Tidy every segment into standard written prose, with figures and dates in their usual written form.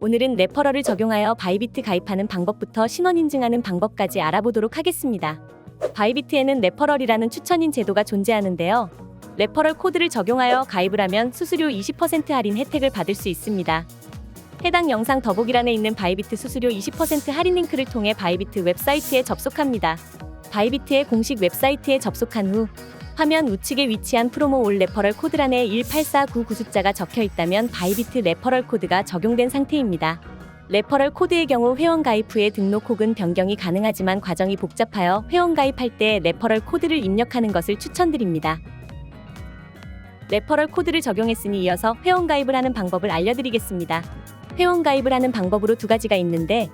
오늘은 레퍼럴을 적용하여 바이비트 가입하는 방법부터 신원 인증하는 방법까지 알아보도록 하겠습니다. 바이비트에는 레퍼럴이라는 추천인 제도가 존재하는데요. 레퍼럴 코드를 적용하여 가입을 하면 수수료 20% 할인 혜택을 받을 수 있습니다. 해당 영상 더보기란에 있는 바이비트 수수료 20% 할인 링크를 통해 바이비트 웹사이트에 접속합니다. 바이비트의 공식 웹사이트에 접속한 후 화면 우측에 위치한 프로모 올 레퍼럴 코드란에 18499 숫자가 적혀 있다면 바이비트 레퍼럴 코드가 적용된 상태입니다. 레퍼럴 코드의 경우 회원 가입 후에 등록 혹은 변경이 가능하지만 과정이 복잡하여 회원 가입할 때 레퍼럴 코드를 입력하는 것을 추천드립니다. 레퍼럴 코드를 적용했으니 이어서 회원 가입을 하는 방법을 알려드리겠습니다. 회원 가입을 하는 방법으로 두 가지가 있는데,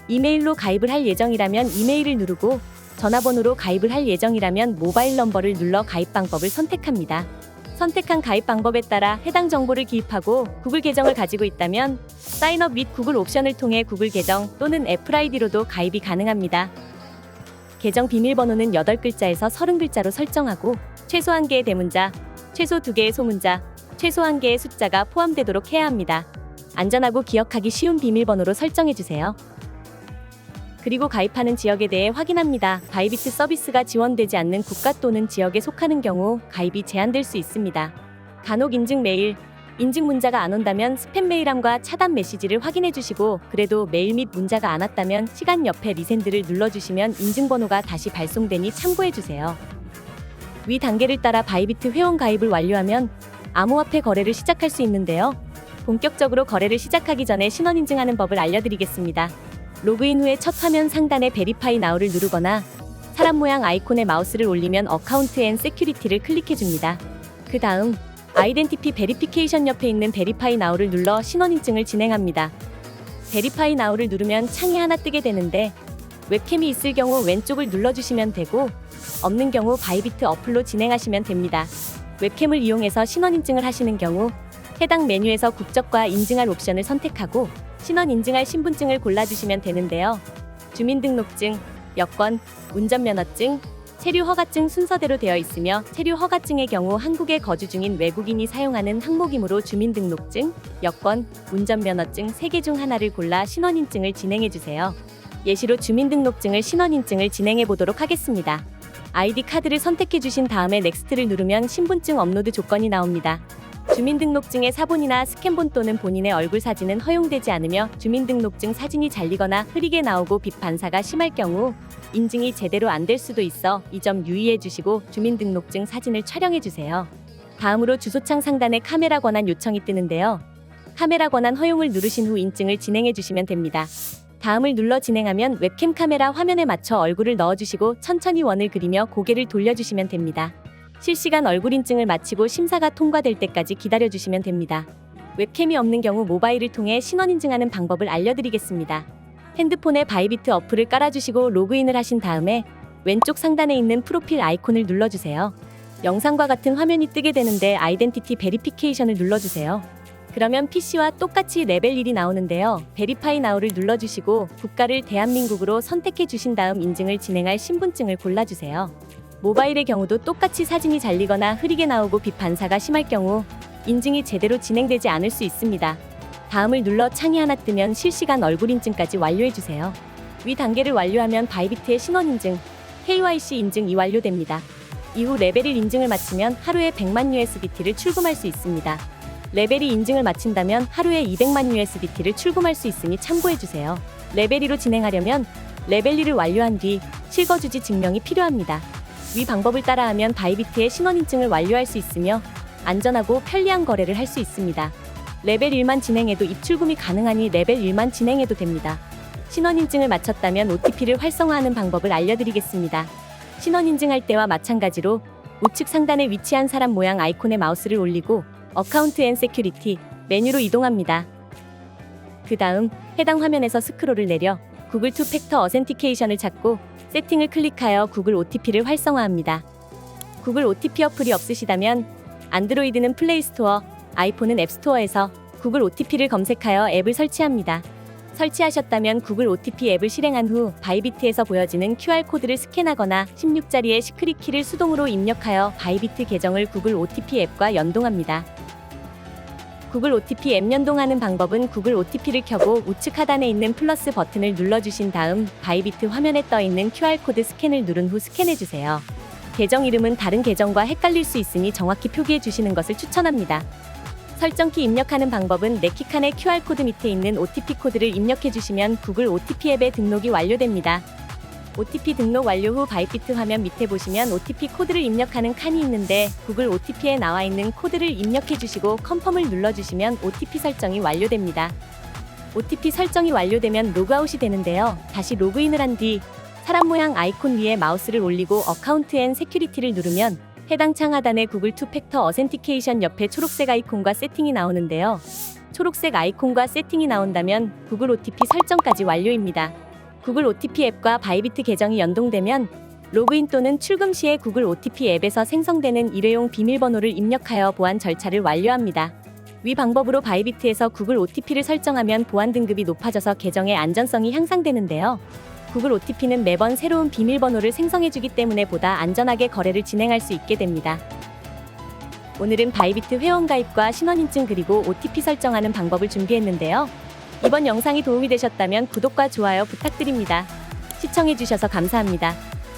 이메일로 가입을 할 예정이라면 이메일을 누르고 전화번호로 가입을 할 예정이라면 모바일 넘버를 눌러 가입 방법을 선택합니다. 선택한 가입 방법에 따라 해당 정보를 기입하고 구글 계정을 가지고 있다면 사인업 및 구글 옵션을 통해 구글 계정 또는 애플 아이디로도 가입이 가능합니다. 계정 비밀번호는 8글자에서 30글자로 설정하고 최소 1개의 대문자, 최소 2개의 소문자, 최소 1개의 숫자가 포함되도록 해야 합니다. 안전하고 기억하기 쉬운 비밀번호로 설정해주세요. 그리고 가입하는 지역에 대해 확인합니다. 바이비트 서비스가 지원되지 않는 국가 또는 지역에 속하는 경우 가입이 제한될 수 있습니다. 간혹 인증 메일, 인증 문자가 안 온다면 스팸 메일함과 차단 메시지를 확인해 주시고, 그래도 메일 및 문자가 안 왔다면 시간 옆에 리센드를 눌러주시면 인증번호가 다시 발송되니 참고해 주세요. 위 단계를 따라 바이비트 회원 가입을 완료하면 암호화폐 거래를 시작할 수 있는데요. 본격적으로 거래를 시작하기 전에 신원 인증하는 법을 알려드리겠습니다. 로그인 후에 첫 화면 상단에 베리파이 나우를 누르거나 사람 모양 아이콘에 마우스를 올리면 어카운트 앤 세큐리티를 클릭해줍니다. 그 다음 아이덴티티 베리피케이션 옆에 있는 베리파이 나우를 눌러 신원 인증을 진행합니다. 베리파이 나우를 누르면 창이 하나 뜨게 되는데, 웹캠이 있을 경우 왼쪽을 눌러주시면 되고 없는 경우 바이비트 어플로 진행하시면 됩니다. 웹캠을 이용해서 신원 인증을 하시는 경우 해당 메뉴에서 국적과 인증할 옵션을 선택하고 신원 인증할 신분증을 골라주시면 되는데요. 주민등록증, 여권, 운전면허증, 체류 허가증 순서대로 되어 있으며 체류 허가증의 경우 한국에 거주 중인 외국인이 사용하는 항목이므로 주민등록증, 여권, 운전면허증 3개 중 하나를 골라 신원 인증을 진행해주세요. 예시로 주민등록증을 신원 인증을 진행해 보도록 하겠습니다. 아이디 카드를 선택해 주신 다음에 넥스트를 누르면 신분증 업로드 조건이 나옵니다. 주민등록증의 사본이나 스캔본 또는 본인의 얼굴 사진은 허용되지 않으며 주민등록증 사진이 잘리거나 흐리게 나오고 빛 반사가 심할 경우 인증이 제대로 안 될 수도 있어 이 점 유의해 주시고 주민등록증 사진을 촬영해 주세요. 다음으로 주소창 상단에 카메라 권한 요청이 뜨는데요. 카메라 권한 허용을 누르신 후 인증을 진행해 주시면 됩니다. 다음을 눌러 진행하면 웹캠 카메라 화면에 맞춰 얼굴을 넣어주시고 천천히 원을 그리며 고개를 돌려주시면 됩니다. 실시간 얼굴 인증을 마치고 심사가 통과될 때까지 기다려주시면 됩니다. 웹캠이 없는 경우 모바일을 통해 신원 인증하는 방법을 알려드리겠습니다. 핸드폰에 바이비트 어플을 깔아주시고 로그인을 하신 다음에 왼쪽 상단에 있는 프로필 아이콘을 눌러주세요. 영상과 같은 화면이 뜨게 되는데 아이덴티티 베리피케이션을 눌러주세요. 그러면 PC와 똑같이 레벨 1이 나오는데요. 베리파이 나우를 눌러주시고 국가를 대한민국으로 선택해 주신 다음 인증을 진행할 신분증을 골라주세요. 모바일의 경우도 똑같이 사진이 잘리거나 흐리게 나오고 빛 반사가 심할 경우 인증이 제대로 진행되지 않을 수 있습니다. 다음을 눌러 창이 하나 뜨면 실시간 얼굴 인증까지 완료해주세요. 위 단계를 완료하면 바이비트의 신원 인증, KYC 인증이 완료됩니다. 이후 레벨 1 인증을 마치면 하루에 100만 USDT를 출금할 수 있습니다. 레벨 2 인증을 마친다면 하루에 200만 USDT를 출금할 수 있으니 참고해주세요. 레벨 2로 진행하려면 레벨 2를 완료한 뒤 실거주지 증명이 필요합니다. 위 방법을 따라하면 바이비트의 신원 인증을 완료할 수 있으며 안전하고 편리한 거래를 할 수 있습니다. 레벨 1만 진행해도 입출금이 가능하니 레벨 1만 진행해도 됩니다. 신원 인증을 마쳤다면 OTP를 활성화하는 방법을 알려드리겠습니다. 신원 인증할 때와 마찬가지로 우측 상단에 위치한 사람 모양 아이콘에 마우스를 올리고 어카운트 앤 세큐리티 메뉴로 이동합니다. 그 다음 해당 화면에서 스크롤을 내려 구글 투 팩터 어센티케이션을 찾고 세팅을 클릭하여 구글 OTP를 활성화합니다. 구글 OTP 어플이 없으시다면 안드로이드는 플레이스토어, 아이폰은 앱스토어에서 구글 OTP를 검색하여 앱을 설치합니다. 설치하셨다면 구글 OTP 앱을 실행한 후 바이비트에서 보여지는 QR코드를 스캔하거나 16자리의 시크릿 키를 수동으로 입력하여 바이비트 계정을 구글 OTP 앱과 연동합니다. 구글 OTP 앱 연동하는 방법은 구글 OTP를 켜고 우측 하단에 있는 플러스 버튼을 눌러주신 다음 바이비트 화면에 떠있는 QR코드 스캔을 누른 후 스캔해주세요. 계정 이름은 다른 계정과 헷갈릴 수 있으니 정확히 표기해 주시는 것을 추천합니다. 설정키 입력하는 방법은 네키 칸의 QR코드 밑에 있는 OTP 코드를 입력해 주시면 구글 OTP 앱에 등록이 완료됩니다. OTP 등록 완료 후 바이비트 화면 밑에 보시면 OTP 코드를 입력하는 칸이 있는데 구글 OTP에 나와 있는 코드를 입력해 주시고 컨펌을 눌러주시면 OTP 설정이 완료됩니다. OTP 설정이 완료되면 로그아웃이 되는데요. 다시 로그인을 한 뒤 사람 모양 아이콘 위에 마우스를 올리고 어카운트 앤 세큐리티를 누르면 해당 창 하단에 구글 투팩터 어센티케이션 옆에 초록색 아이콘과 세팅이 나오는데요. 초록색 아이콘과 세팅이 나온다면 구글 OTP 설정까지 완료입니다. 구글 OTP 앱과 바이비트 계정이 연동되면 로그인 또는 출금 시에 구글 OTP 앱에서 생성되는 일회용 비밀번호를 입력하여 보안 절차를 완료합니다. 위 방법으로 바이비트에서 구글 OTP를 설정하면 보안 등급이 높아져서 계정의 안전성이 향상되는데요. 구글 OTP는 매번 새로운 비밀번호를 생성해주기 때문에 보다 안전하게 거래를 진행할 수 있게 됩니다. 오늘은 바이비트 회원가입과 신원인증 그리고 OTP 설정하는 방법을 준비했는데요. 이번 영상이 도움이 되셨다면 구독과 좋아요 부탁드립니다. 시청해주셔서 감사합니다.